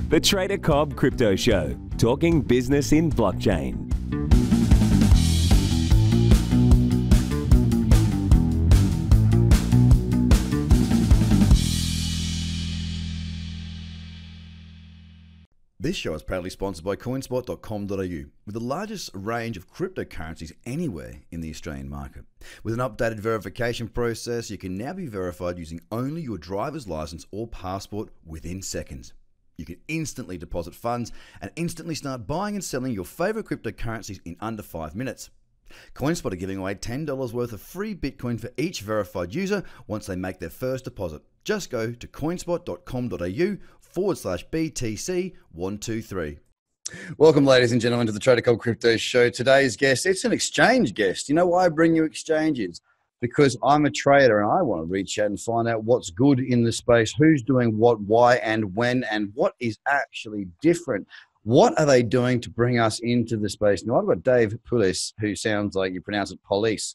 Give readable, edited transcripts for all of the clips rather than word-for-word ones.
The Trader Cobb Crypto Show, talking business in blockchain. This show is proudly sponsored by coinspot.com.au, with the largest range of cryptocurrencies anywhere in the Australian market. With an updated verification process, you can now be verified using only your driver's license or passport within seconds. You can instantly deposit funds and instantly start buying and selling your favorite cryptocurrencies in under 5 minutes. CoinSpot are giving away $10 worth of free Bitcoin for each verified user once they make their first deposit. Just go to coinspot.com.au/BTC123. Welcome, ladies and gentlemen, to the Trader Cobb Crypto Show. Today's guest, it's an exchange guest. You know why I bring you exchanges? Because I'm a trader and I want to reach out and find out what's good in the space, who's doing what, why, and when, and what is actually different. What are they doing to bring us into the space? Now, I've got Dave Pulis, who sounds like you pronounce it police,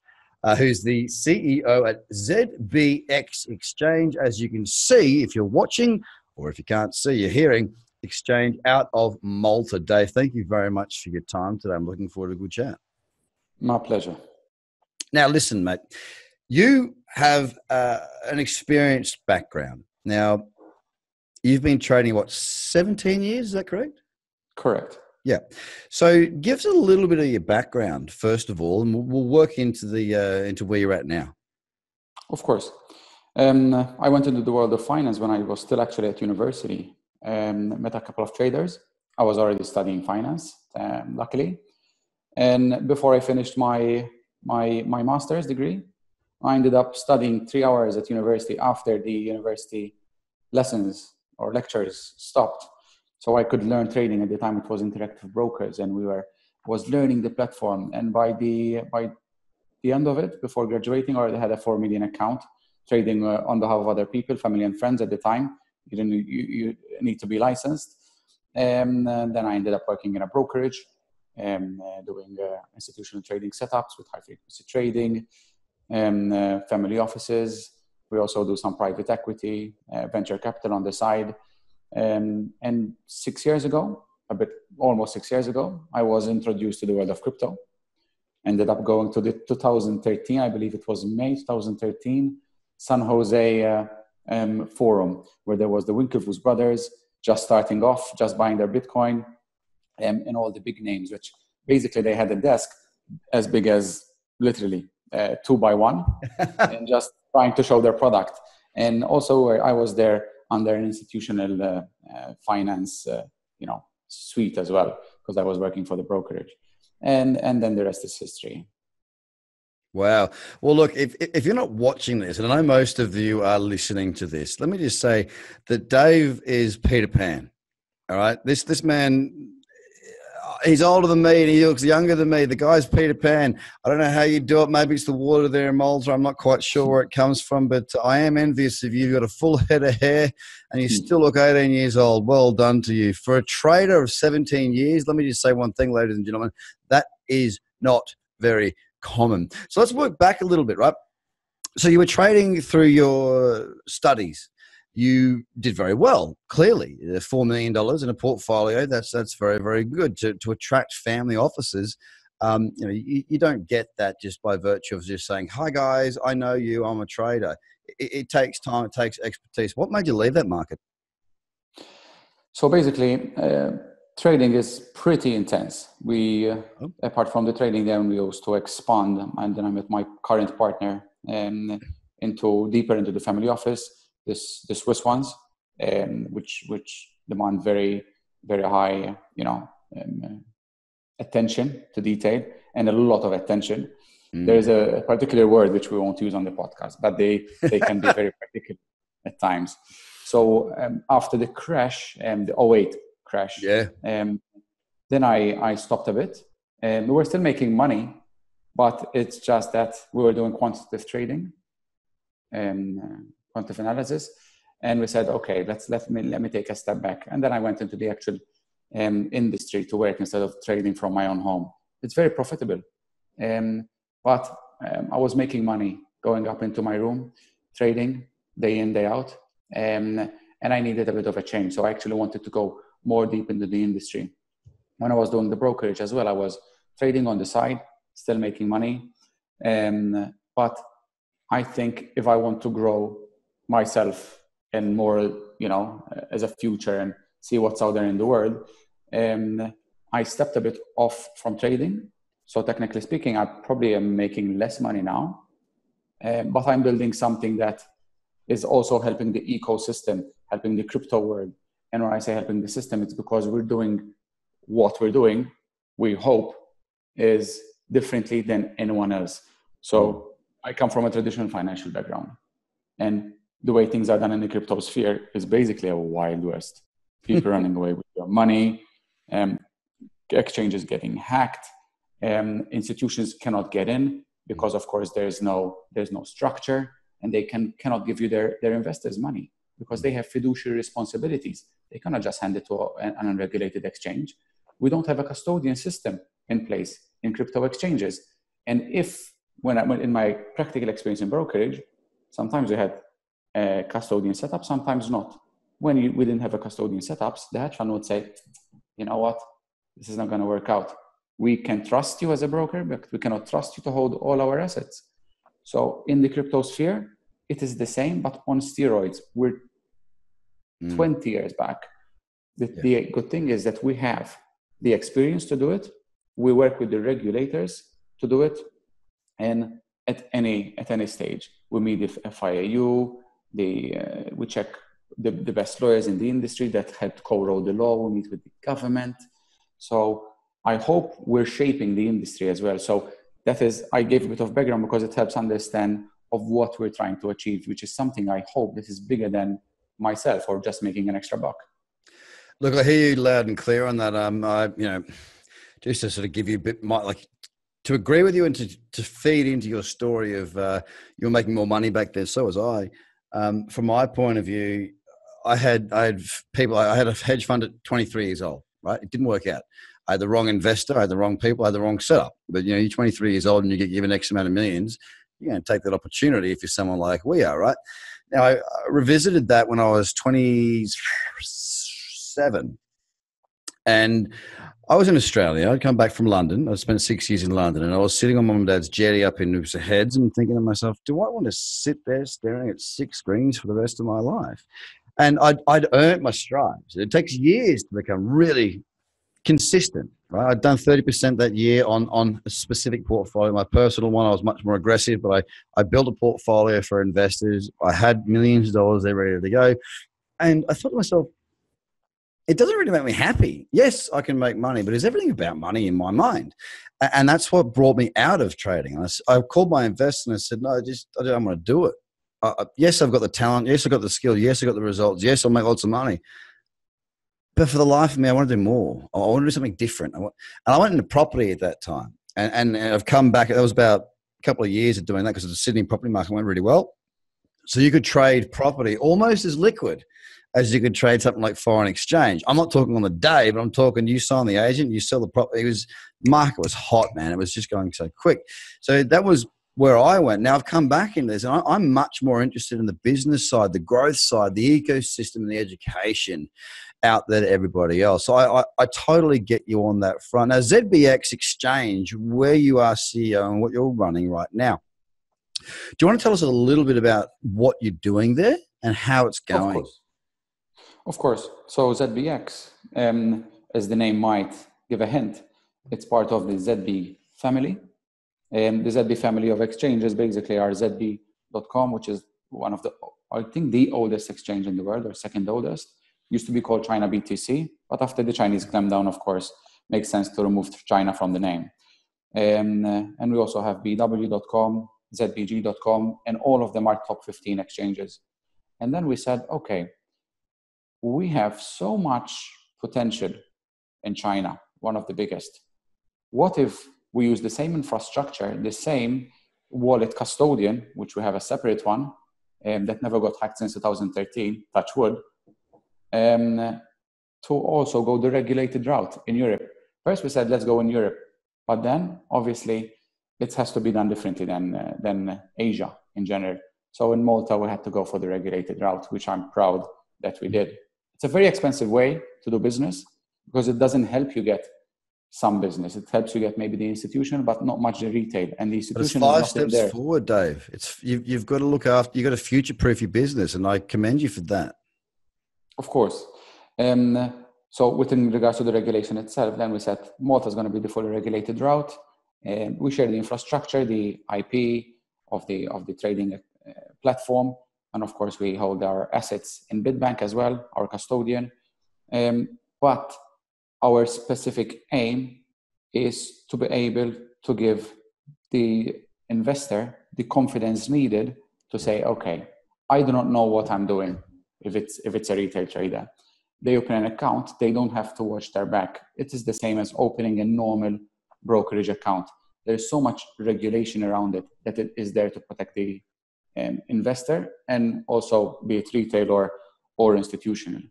who's the CEO at ZBX Exchange. As you can see, if you're watching, or if you can't see, you're hearing, exchange out of Malta. Dave, thank you very much for your time today. I'm looking forward to a good chat. My pleasure. Now, listen, mate, you have an experienced background. Now, you've been trading, 17 years? Is that correct? Correct. Yeah. So give us a little bit of your background, first of all, and we'll work into into where you're at now. Of course. I went into the world of finance when I was still actually at university. Met a couple of traders. I was already studying finance, luckily. And before I finished my master's degree, I ended up studying 3 hours at university after the university lessons or lectures stopped. So I could learn trading. At the time it was Interactive Brokers, and was learning the platform. And by the end of it, before graduating, I already had a 4 million account trading on behalf of other people, family and friends at the time. You need to be licensed. And then I ended up working in a brokerage, doing institutional trading setups with high frequency trading, family offices. We also do some private equity, venture capital on the side. And 6 years ago, almost 6 years ago, I was introduced to the world of crypto. Ended up going to the 2013, I believe it was May 2013, San Jose forum, where there was the Winklevoss brothers just starting off, just buying their Bitcoin, and all the big names, which basically they had a desk as big as literally 2 by 1 and just trying to show their product. And also I was there under an institutional finance suite as well, because I was working for the brokerage. And then the rest is history. Wow. Well, look, if you're not watching this, and I know most of you are listening to this, let me just say that Dave is Peter Pan. All right. This man, he's older than me and he looks younger than me. The guy's Peter Pan. I don't know how you do it. Maybe it's the water there in Malta. I'm not quite sure where it comes from, but I am envious of you. You've got a full head of hair and you still look 18 years old. Well done to you. For a trader of 17 years, let me just say one thing, ladies and gentlemen, that is not very common. So let's work back a little bit, right? So you were trading through your studies. You did very well, clearly. $4 million in a portfolio, that's very, very good to attract family offices. You don't get that just by virtue of just saying, hi guys, I know you, I'm a trader. It takes time, it takes expertise. What made you leave that market? So basically, trading is pretty intense. We, apart from the trading, then we used to expand, and then I met my current partner deeper into the family office. The Swiss ones, which demand very, very high, attention to detail and a lot of attention. There is a particular word which we won't use on the podcast, but they can be very particular at times. So after the crash, the 2008 crash, then I stopped a bit. We were still making money, but it's just that we were doing quantitative trading and quantitative analysis, and we said, okay, let me take a step back. And then I went into the actual industry to work instead of trading from my own home. It's very profitable, but I was making money going up into my room, trading day in, day out, and I needed a bit of a change. So I actually wanted to go more deep into the industry. When I was doing the brokerage as well, I was trading on the side, still making money. But I think if I want to grow myself and more, as a future and see what's out there in the world, I stepped a bit off from trading. So technically speaking, I probably am making less money now, but I'm building something that is also helping the ecosystem, helping the crypto world. And when I say helping the system, it's because we're doing what we're doing, we hope, is differently than anyone else. So I come from a traditional financial background, and the way things are done in the crypto sphere is basically a Wild West. People running away with their money, exchanges getting hacked, institutions cannot get in because, of course, there's no structure, and they cannot give you their investors money because they have fiduciary responsibilities. They cannot just hand it to an unregulated exchange. We don't have a custodian system in place in crypto exchanges. And when in my practical experience in brokerage, sometimes we had a custodian setup, sometimes not. When we didn't have a custodian setups, the hedge fund would say, you know what, this is not going to work out. We can trust you as a broker, but we cannot trust you to hold all our assets. So in the crypto sphere, it is the same, but on steroids. We're 20 years back. The good thing is that we have the experience to do it. We work with the regulators to do it. And at any stage, we meet the FIAU, we check the best lawyers in the industry that helped co-wrote the law. We meet with the government. So I hope we're shaping the industry as well. So I gave a bit of background because it helps understand of what we're trying to achieve, which is something I hope this is bigger than myself or just making an extra buck. Look, I hear you loud and clear on that. Just to sort of give you a bit more, to agree with you and to feed into your story of you were making more money back then. So was I. From my point of view, I had a hedge fund at 23 years old, right? It didn't work out. I had the wrong investor, I had the wrong people, I had the wrong setup. But, you're 23 years old and you get given X amount of millions, you're going to take that opportunity if you're someone like we are, right? Now, I revisited that when I was 27. And I was in Australia. I'd come back from London. I spent 6 years in London, and I was sitting on mum and dad's jetty up in Noosa Heads and thinking to myself, do I want to sit there staring at 6 screens for the rest of my life? And I'd earned my stripes. It takes years to become really consistent, right? I'd done 30% that year on a specific portfolio. My personal one, I was much more aggressive, but I built a portfolio for investors. I had millions of dollars there ready to go. And I thought to myself, it doesn't really make me happy. Yes, I can make money, but is everything about money in my mind? And that's what brought me out of trading. I called my investor and I said, no, I don't want to do it. Yes, I've got the talent. Yes, I've got the skill. Yes, I've got the results. Yes, I'll make lots of money. But for the life of me, I want to do more. I want to do something different. And I went into property at that time. And I've come back. That was about a couple of years of doing that because the Sydney property market went really well. So you could trade property almost as liquid as you could trade something like foreign exchange. I'm not talking on the day, but I'm talking you sign the agent, you sell the property. Market was hot, man. It was just going so quick. So that was where I went. Now I've come back into this, and I'm much more interested in the business side, the growth side, the ecosystem, and the education out there to everybody else. So I totally get you on that front. Now, ZBX Exchange, where you are CEO and what you're running right now. Do you want to tell us a little bit about what you're doing there and how it's going? Of course. So ZBX, as the name might give a hint, it's part of the ZB family. The ZB family of exchanges basically are ZB.com, which is one of the oldest exchange in the world, or second oldest. Used to be called China BTC, but after the Chinese clamped down, of course, makes sense to remove China from the name. And we also have BW.com, ZBG.com, and all of them are top 15 exchanges. And then we said, okay, we have so much potential in China, one of the biggest. What if we use the same infrastructure, the same wallet custodian, which we have a separate one, that never got hacked since 2013, touch wood, to also go the regulated route in Europe. First we said, let's go in Europe. But then, obviously, it has to be done differently than Asia in general. So in Malta, we had to go for the regulated route, which I'm proud that we did. It's a very expensive way to do business because it doesn't help you get some business. It helps you get maybe the institution, but not much the retail. And the institution but it's 5 is not in steps there. forward, Dave. You've got to look after, you've got to future-proof your business, and I commend you for that. Of course. So within regards to the regulation itself, then we said Malta is going to be the fully regulated route. We share the infrastructure, the IP of the trading platform. And of course, we hold our assets in Bidbank as well, our custodian. But our specific aim is to be able to give the investor the confidence needed to say, okay, I do not know what I'm doing if it's a retail trader. They open an account, they don't have to watch their back. It is the same as opening a normal brokerage account. There's so much regulation around it that it is there to protect the investor and also be it retail or institutional.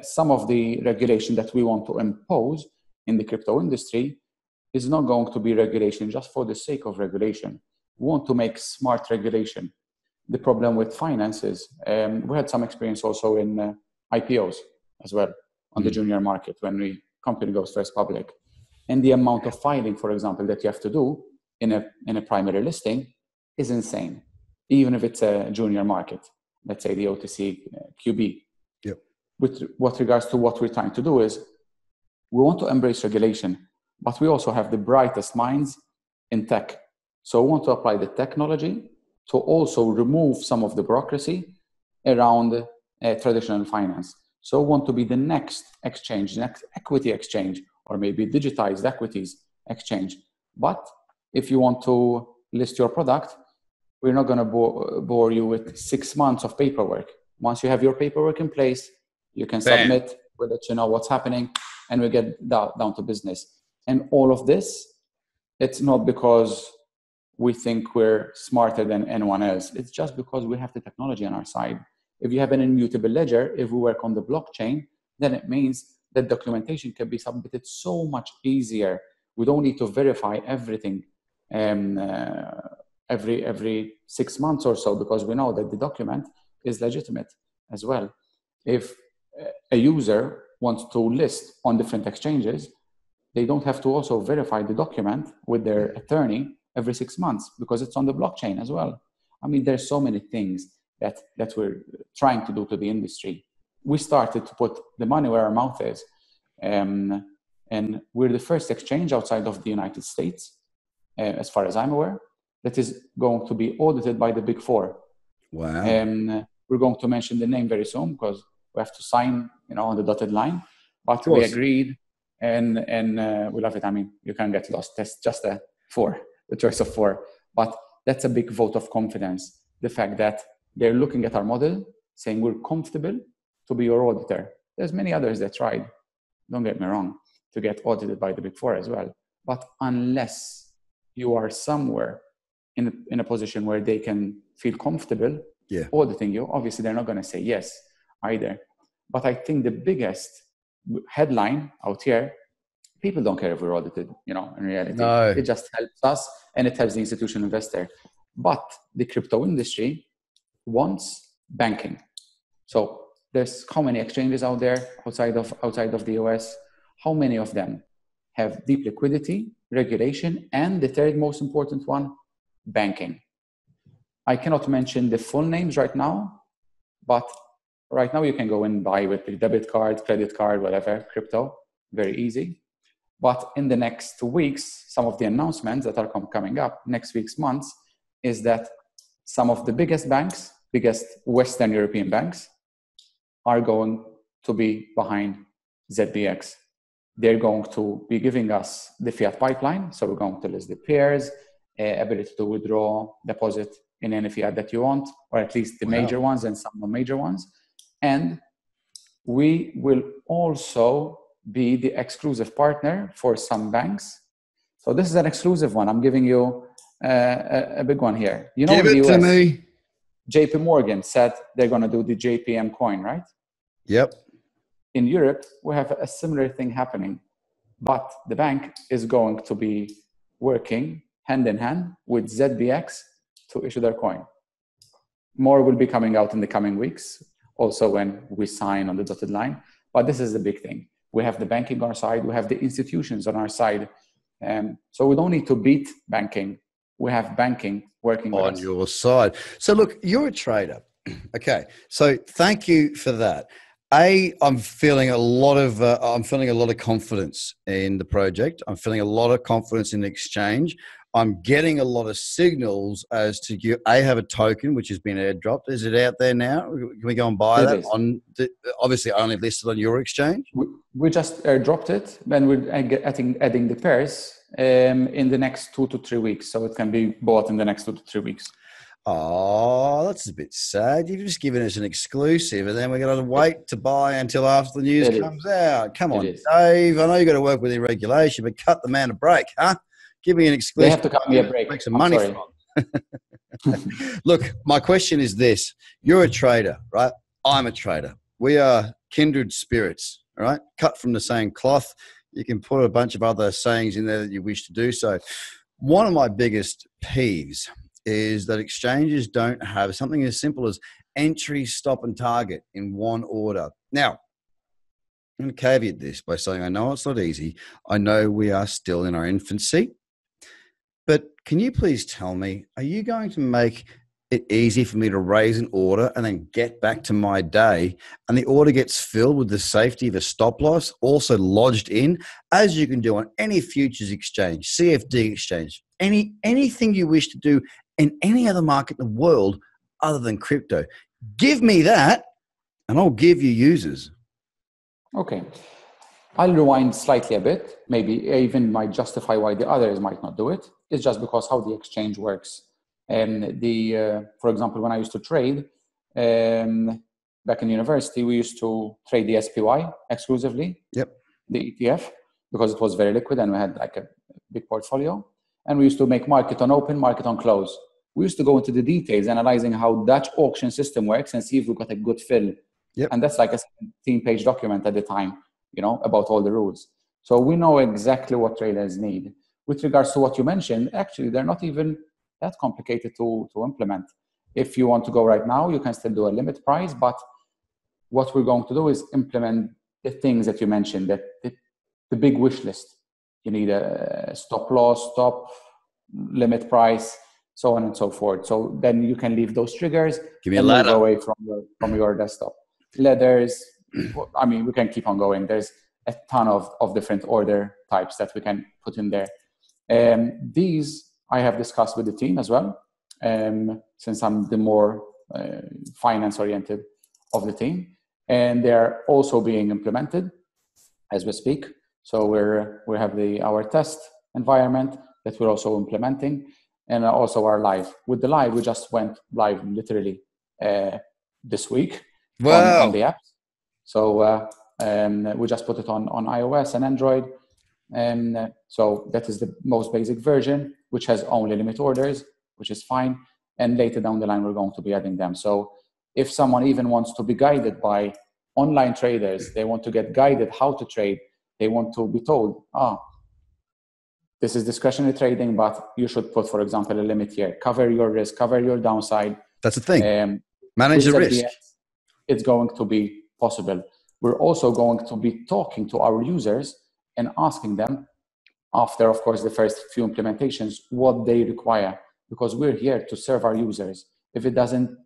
Some of the regulation that we want to impose in the crypto industry is not going to be regulation just for the sake of regulation. We want to make smart regulation. The problem with finance is we had some experience also in IPOs as well on the junior market when the company goes first public. And the amount of filing, for example, that you have to do in a primary listing is insane, even if it's a junior market, let's say the OTC QB. Yep. With what regards to what we're trying to do is we want to embrace regulation, but we also have the brightest minds in tech. So we want to apply the technology to also remove some of the bureaucracy around traditional finance. So we want to be the next exchange, next equity exchange, or maybe digitized equities exchange. But if you want to list your product, we're not going to bore you with 6 months of paperwork. Once you have your paperwork in place, you can submit, we'll let you know what's happening, and we get down to business. And all of this, it's not because we think we're smarter than anyone else. It's just because we have the technology on our side. If you have an immutable ledger, if we work on the blockchain, then it means that documentation can be submitted so much easier. We don't need to verify everything every 6 months or so, because we know that the document is legitimate as well. If a user wants to list on different exchanges, they don't have to also verify the document with their attorney every 6 months because it's on the blockchain as well. I mean, there's so many things that we're trying to do to the industry. We started to put the money where our mouth is. And we're the first exchange outside of the United States, as far as I'm aware, that is going to be audited by the Big Four. Wow. We're going to mention the name very soon because we have to sign, on the dotted line. But we agreed, and we love it. I mean, you can't get lost. That's just the choice of four. But that's a big vote of confidence. The fact that they're looking at our model, saying we're comfortable to be your auditor. There's many others that tried, don't get me wrong, to get audited by the Big Four as well. But unless you are somewhere in a position where they can feel comfortable auditing you, obviously they're not going to say yes either. But I think the biggest headline out here, people don't care if we're audited, in reality. No. It just helps us and it helps the institutional investor. But the crypto industry wants banking. So there's how many exchanges out there outside of the US? How many of them have deep liquidity, regulation, and the third most important one, banking? I cannot mention the full names right now, but right now you can go and buy with the debit card, credit card, whatever, crypto, very easy. But in the next weeks, some of the announcements that are coming up next week's months is that some of the biggest Western European banks are going to be behind ZBX. They're going to be giving us the fiat pipeline. So we're going to list the pairs, ability to withdraw, deposit in any fiat that you want, or at least the major ones and some non-major ones. And we will also be the exclusive partner for some banks. So this is an exclusive one. I'm giving you a big one here. Give it to me. JP Morgan said they're going to do the JPM coin, right? Yep. In Europe, we have a similar thing happening, but the bank is going to be working hand in hand with ZBX to issue their coin. More will be coming out in the coming weeks, also when we sign on the dotted line. But this is the big thing. We have the banking on our side. We have the institutions on our side. So we don't need to beat banking. We have banking working with us. On your side. So look, you're a trader. Okay. So thank you for that. I'm feeling a lot of confidence in the project. I'm feeling a lot of confidence in the exchange. I'm getting a lot of signals as to you have a token which has been airdropped. Is it out there now? Can we go and buy that? Obviously only listed on your exchange. We just airdropped it. Then we're adding the pairs in the next 2 to 3 weeks, so it can be bought in the next 2 to 3 weeks. Oh, that's a bit sad. You've just given us an exclusive, and then we're going to wait to buy until after the news comes out. Come on, Dave. I know you've got to work within regulation, but cut the man a break, huh? Give me an exclusive. They have to cut me a break. Make some money from. Look, my question is this. You're a trader, right? I'm a trader. We are kindred spirits, all right? Cut from the same cloth. You can put a bunch of other sayings in there that you wish to do so. One of my biggest peeves is that exchanges don't have something as simple as entry, stop, and target in one order. Now, I'm going to caveat this by saying I know it's not easy. I know we are still in our infancy. But can you please tell me, are you going to make it easy for me to raise an order and then get back to my day, and the order gets filled with the safety of a stop loss also lodged in, as you can do on any futures exchange, CFD exchange, anything you wish to do in any other market in the world other than crypto? Give me that and I'll give you users. Okay. I'll rewind slightly a bit. Maybe even might justify why the others might not do it. It's just because how the exchange works. For example, when I used to trade back in university, we used to trade the SPY exclusively. Yep. The ETF, because it was very liquid and we had like a big portfolio. And we used to make market on open, market on close. We used to go into the details, analyzing how Dutch auction system works and see if we got a good fill. Yep. And that's like a 17-page document at the time, about all the rules. So we know exactly what traders need. With regards to what you mentioned, actually, they're not even that complicated to implement. If you want to go right now, you can still do a limit price, but what we're going to do is implement the things that you mentioned, that the big wish list. You need a stop loss, stop, limit price, so on and so forth. So then you can leave those triggers and move away from your desktop. Leathers, I mean, we can keep on going. There's a ton of different order types that we can put in there. These I have discussed with the team as well, since I'm the more finance-oriented of the team. And they're also being implemented as we speak. So we have our test environment that we're also implementing, and also our live. With the live, we just went live literally this week. Wow. on the app. So we just put it on iOS and Android. And so that is the most basic version, which has only limit orders, which is fine. And later down the line, we're going to be adding them. So if someone even wants to be guided by online traders, they want to get guided how to trade, they want to be told, this is discretionary trading, but you should put, for example, a limit here. Cover your risk, cover your downside. That's the thing. Manage the risk. It's going to be possible. We're also going to be talking to our users and asking them, after, of course, the first few implementations, what they require, because we're here to serve our users. If it doesn't,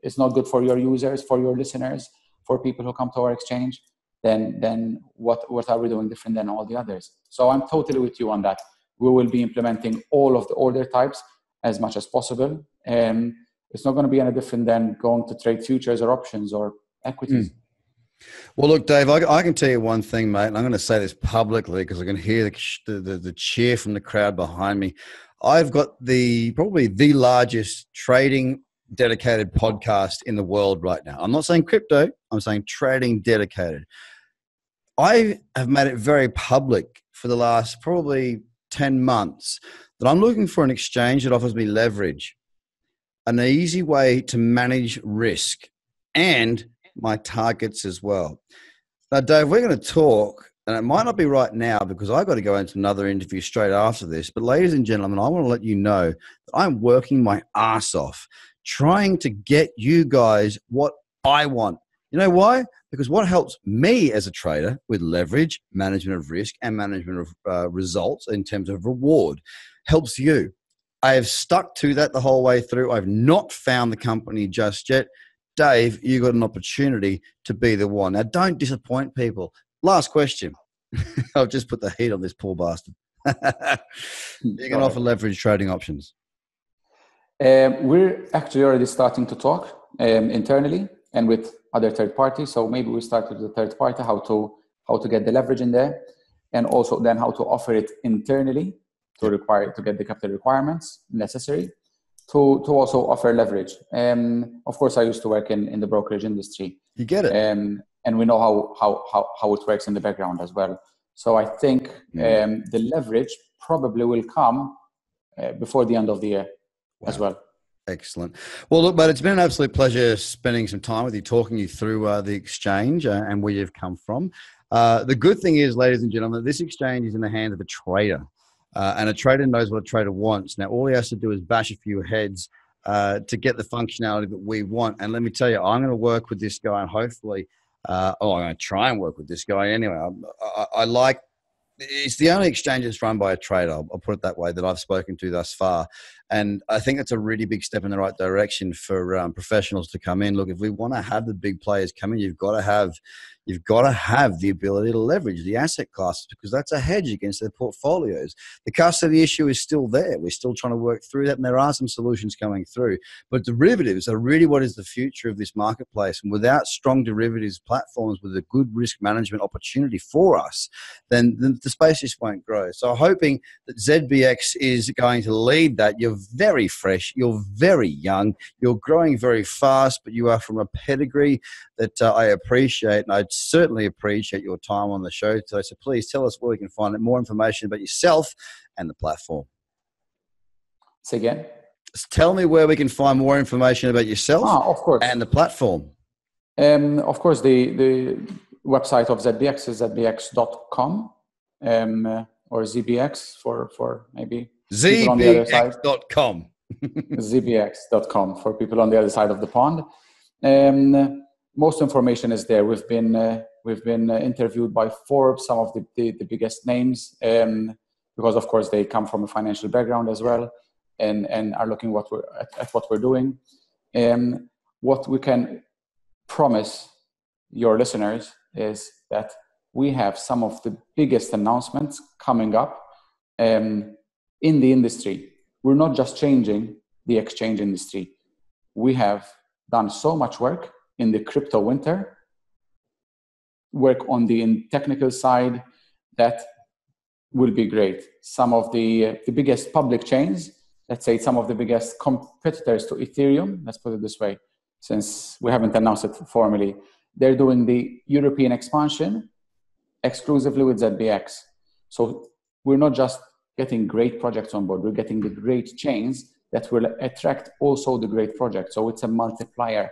it's not good for your users, for your listeners, for people who come to our exchange, then what are we doing different than all the others? So I'm totally with you on that. We will be implementing all of the order types as much as possible. It's not going to be any different than going to trade futures or options or equities. Well, look, Dave, I can tell you one thing, mate, and I'm going to say this publicly because I can hear the cheer from the crowd behind me. I've got probably the largest trading dedicated podcast in the world right now. I'm not saying crypto, I'm saying trading dedicated. I have made it very public for the last probably 10 months that I'm looking for an exchange that offers me leverage, an easy way to manage risk, and my targets as well. Now, Dave, we're going to talk, and it might not be right now because I've got to go into another interview straight after this. But ladies and gentlemen, I want to let you know that I'm working my ass off trying to get you guys what I want. You know why? Because what helps me as a trader with leverage, management of risk, and management of results in terms of reward helps you. I have stuck to that the whole way through. I've not found the company just yet. Dave, you got an opportunity to be the one. Now, don't disappoint people. Last question. I've just put the heat on this poor bastard. You can offer leverage trading options. We're actually already starting to talk internally and with other third parties. So maybe we start with the third party, how to get the leverage in there, and also then how to offer it internally to get the capital requirements necessary to also offer leverage. Of course, I used to work in the brokerage industry. You get it. And we know how it works in the background as well. So I think the leverage probably will come before the end of the year as well. Excellent. Well, look, but it's been an absolute pleasure spending some time with you, talking you through the exchange and where you've come from. The good thing is, ladies and gentlemen, this exchange is in the hands of a trader. And a trader knows what a trader wants. Now, all he has to do is bash a few heads to get the functionality that we want. And let me tell you, I'm going to work with this guy and hopefully, I'm going to try and work with this guy anyway. I like, it's the only exchange that's run by a trader, I'll put it that way, that I've spoken to thus far. And I think it's a really big step in the right direction for professionals to come in. Look, if we want to have the big players come in, you've got to have the ability to leverage the asset classes because that's a hedge against their portfolios. The custody issue is still there. We're still trying to work through that, and there are some solutions coming through. But derivatives are really what is the future of this marketplace. And without strong derivatives platforms with a good risk management opportunity for us, then the space just won't grow. So hoping that ZBX is going to lead that. You're very fresh. You're very young. You're growing very fast, but you are from a pedigree that I appreciate, and I certainly appreciate your time on the show today. So please tell us where we can find more information about yourself and the platform. Say again? Just tell me where we can find more information about yourself of course. And the platform. Of course, the website of ZBX is zbx.com or ZBX for maybe people on the other side. ZBX.com. ZBX.com for people on the other side of the pond. Most information is there. We've been interviewed by Forbes, some of the biggest names, because of course they come from a financial background as well, and are looking at what we're doing. What we can promise your listeners is that we have some of the biggest announcements coming up in the industry. We're not just changing the exchange industry. We have done so much work in the crypto winter, work on the technical side that will be great. Some of the biggest public chains, let's say some of the biggest competitors to Ethereum, let's put it this way, since we haven't announced it formally, they're doing the European expansion exclusively with ZBX. So we're not just getting great projects on board, we're getting the great chains that will attract also the great projects. So it's a multiplier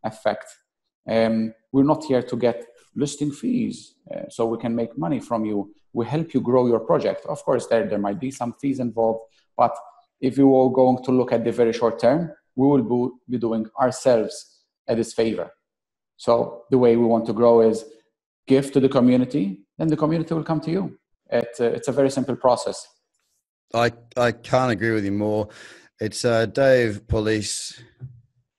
effect. We're not here to get listing fees so we can make money from you. We help you grow your project. Of course, there might be some fees involved, but if you are going to look at the very short term, we will be doing ourselves a disfavor. So the way we want to grow is give to the community, and the community will come to you. It's a very simple process. I can't agree with you more. It's Dave Pulis,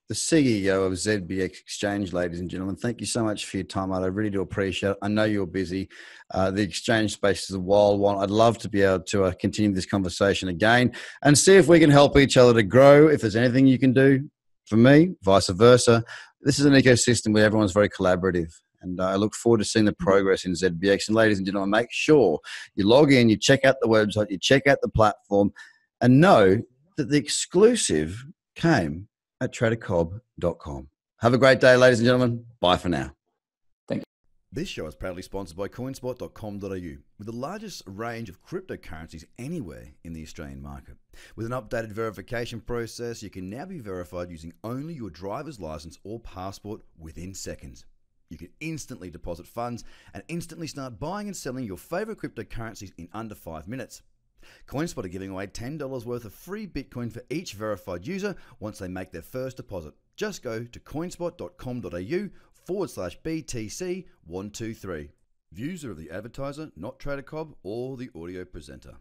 the CEO of ZBX Exchange, ladies and gentlemen. Thank you so much for your time, I really do appreciate it. I know you're busy. The exchange space is a wild one. I'd love to be able to continue this conversation again and see if we can help each other to grow. If there's anything you can do for me, vice versa. This is an ecosystem where everyone's very collaborative. And I look forward to seeing the progress in ZBX. And ladies and gentlemen, make sure you log in, you check out the website, you check out the platform, and know that the exclusive came at tradercobb.com. Have a great day, ladies and gentlemen. Bye for now. Thank you. This show is proudly sponsored by coinspot.com.au, with the largest range of cryptocurrencies anywhere in the Australian market. With an updated verification process, you can now be verified using only your driver's license or passport within seconds. You can instantly deposit funds and instantly start buying and selling your favorite cryptocurrencies in under 5 minutes. CoinSpot are giving away $10 worth of free Bitcoin for each verified user once they make their first deposit. Just go to coinspot.com.au/BTC123. Views are of the advertiser, not Trader Cobb or the audio presenter.